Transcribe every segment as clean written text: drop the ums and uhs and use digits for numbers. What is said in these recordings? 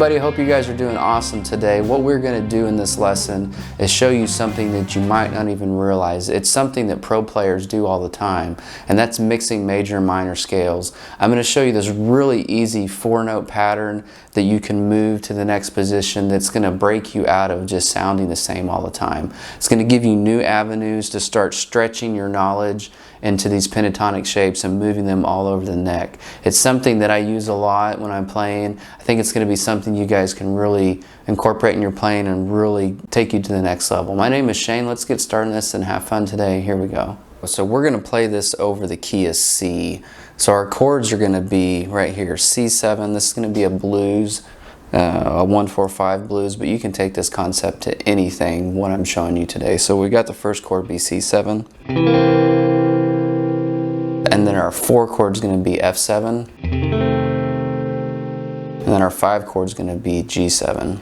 everybody, hope you guys are doing awesome today. What we're going to do in this lesson is show you something that you might not even realize. It's something that pro players do all the time, and that's mixing major and minor scales. I'm going to show you this really easy 4-note pattern that you can move to the next position that's going to break you out of just sounding the same all the time. It's going to give you new avenues to start stretching your knowledge into these pentatonic shapes and moving them all over the neck. It's something that I use a lot when I'm playing. I think it's going to be something you guys can really incorporate in your playing and really take you to the next level. My name is Shane. Let's get started on this and have fun today. Here we go. So we're going to play this over the key of C. So our chords are going to be right here, C7. This is going to be a blues, a 1-4-5 blues, but you can take this concept to anything, what I'm showing you today. So we got the first chord be C7. And then our 4 chord is going to be F7. And then our 5 chord is going to be G7.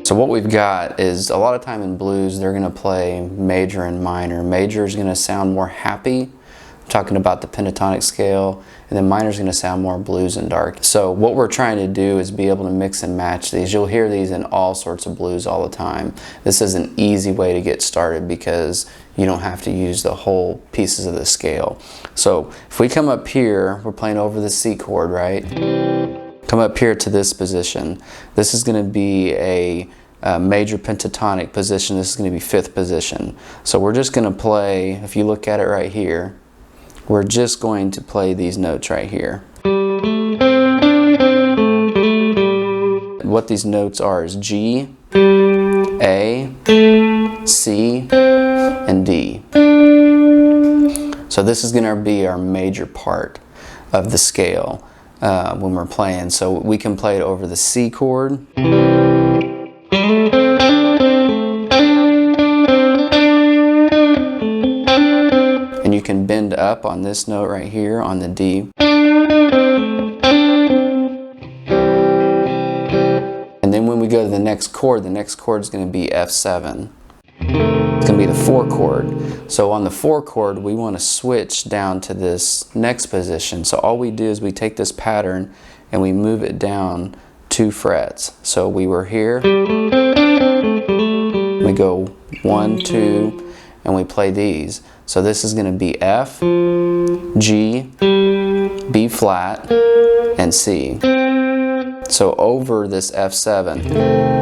So what we've got is, a lot of time in blues, they're going to play major and minor. Major is going to sound more happy. I'm talking about the pentatonic scale. And then minor is going to sound more blues and dark. So what we're trying to do is be able to mix and match these. You'll hear these in all sorts of blues all the time. This is an easy way to get started because you don't have to use the whole pieces of the scale. So if we come up here, we're playing over the C chord, right? Come up here to this position. This is going to be a major pentatonic position. This is going to be 5th position. So we're just going to play, if you look at it right here, we're just going to play these notes right here. What these notes are is G, A, C, and D. So this is going to be our major part of the scale when we're playing. So we can play it over the C chord. And you can bend up on this note right here on the D. And then when we go to the next chord is going to be F7. It's going to be the 4 chord. So on the 4 chord, we want to switch down to this next position. So all we do is we take this pattern and we move it down 2 frets. So we were here. We go 1, 2, and we play these. So this is going to be F, G, B flat, and C. So over this F7,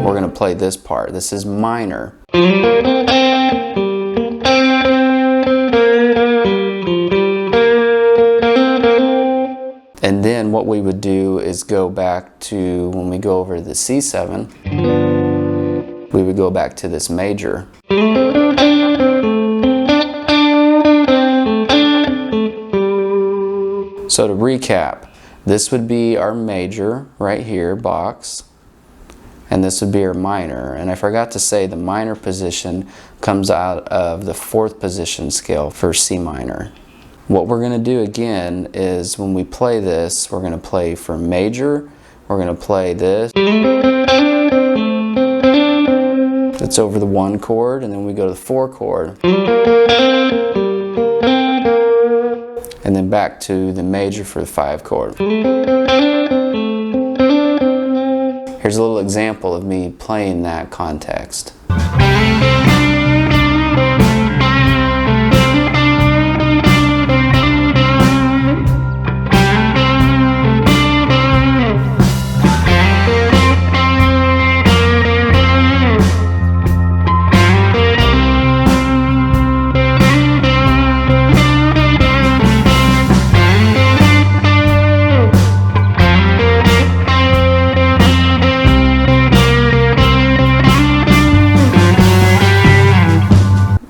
we're going to play this part. This is minor. And then what we would do is go back to, when we go over the C7, we would go back to this major. So to recap, this would be our major right here, box, and this would be our minor. And I forgot to say the minor position comes out of the 4th position scale for C minor. What we're going to do again is when we play this, we're going to play for major, we're going to play this. It's over the 1 chord, and then we go to the 4 chord. And then back to the major for the 5 chord. Here's a little example of me playing that context.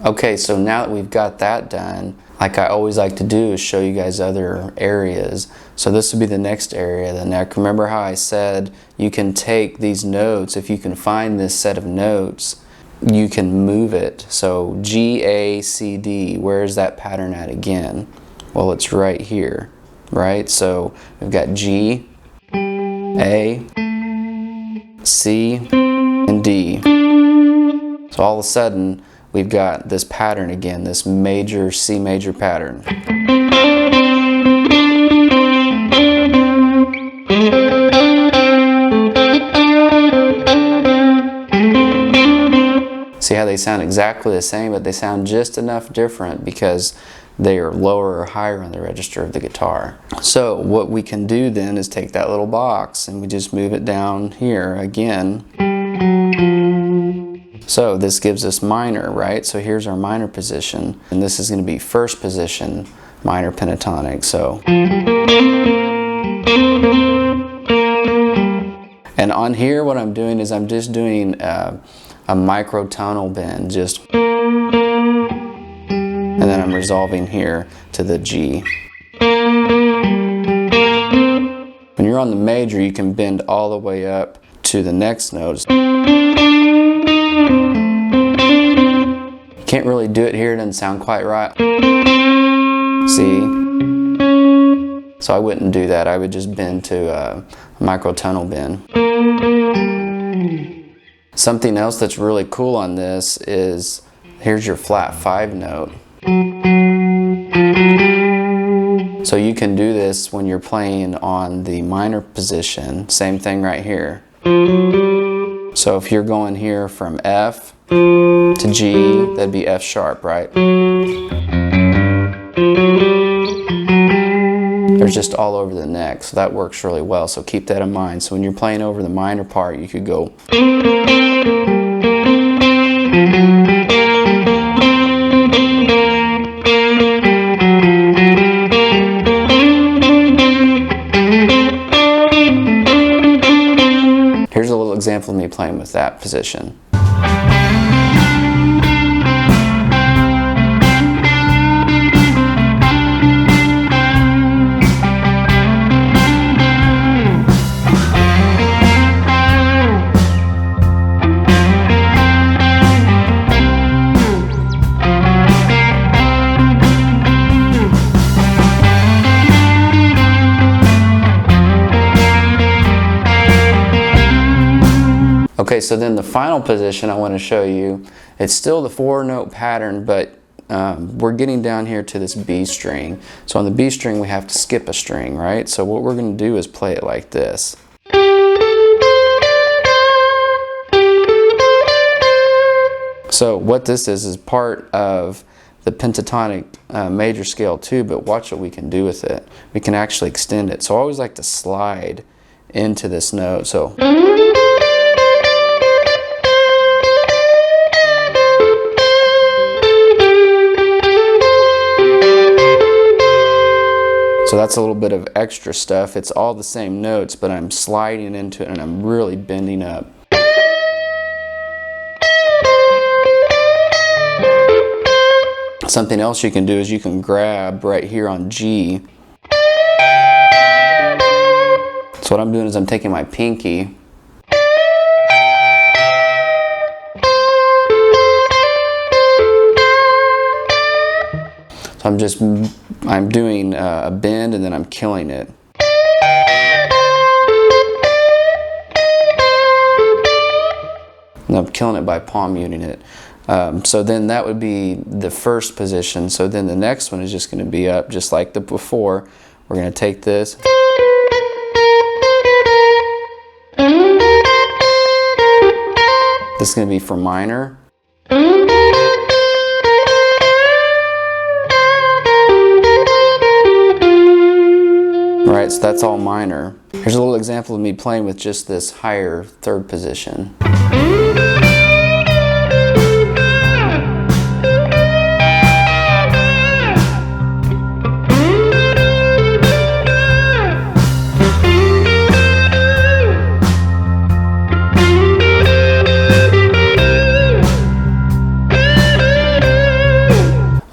Okay, so now that we've got that done, like I always like to do is show you guys other areas. So this would be the next area, the neck. Remember how I said you can take these notes, if you can find this set of notes, you can move it. So G, A, C, D, where is that pattern at again? Well, it's right here, right? So we've got G, A, C, and D. So all of a sudden, we've got this pattern again, this major C major pattern. See how they sound exactly the same, but they sound just enough different because they are lower or higher on the register of the guitar. So what we can do then is take that little box and we just move it down here again. So this gives us minor, right? So here's our minor position, and this is going to be first position minor pentatonic. So, and on here what I'm doing is I'm just doing a microtonal bend, just, and then I'm resolving here to the G. When you're on the major, you can bend all the way up to the next note. You can't really do it here, it doesn't sound quite right. See? So I wouldn't do that, I would just bend to a microtonal bend. Something else that's really cool on this is, here's your flat 5 note. So you can do this when you're playing on the minor position, same thing right here. So if you're going here from F to G, that'd be F sharp, right? They're just all over the neck, so that works really well, so keep that in mind. So when you're playing over the minor part, you could go. Here's a little example of me playing with that position. Okay, so then the final position I want to show you, it's still the 4-note pattern, but we're getting down here to this B string. So on the B string we have to skip a string, right? So what we're going to do is play it like this. So what this is part of the pentatonic major scale too, but watch what we can do with it. We can actually extend it. So I always like to slide into this note. So that's a little bit of extra stuff. It's all the same notes, but I'm sliding into it and I'm really bending up. Something else you can do is you can grab right here on G. So what I'm doing is I'm taking my pinky I'm doing a bend and then I'm killing it. And I'm killing it by palm muting it. So then that would be the first position. So then the next one is just going to be up just like the before. We're going to take this. This is going to be for minor. Alright, so that's all minor. Here's a little example of me playing with just this higher third position.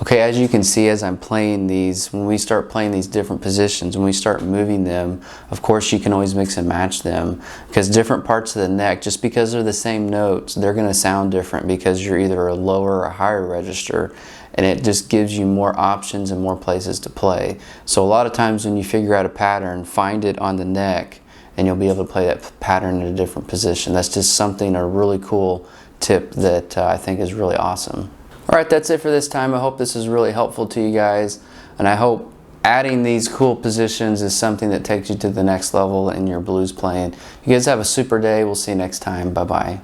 Okay, as you can see, as I'm playing these, when we start playing these different positions, when we start moving them, of course you can always mix and match them, because different parts of the neck, just because they're the same notes, they're going to sound different because you're either a lower or higher register, and it just gives you more options and more places to play. So a lot of times when you figure out a pattern, find it on the neck and you'll be able to play that pattern in a different position. That's just something, a really cool tip that I think is really awesome. Alright, that's it for this time. I hope this is really helpful to you guys, and I hope adding these cool positions is something that takes you to the next level in your blues playing. You guys have a super day. We'll see you next time. Bye-bye.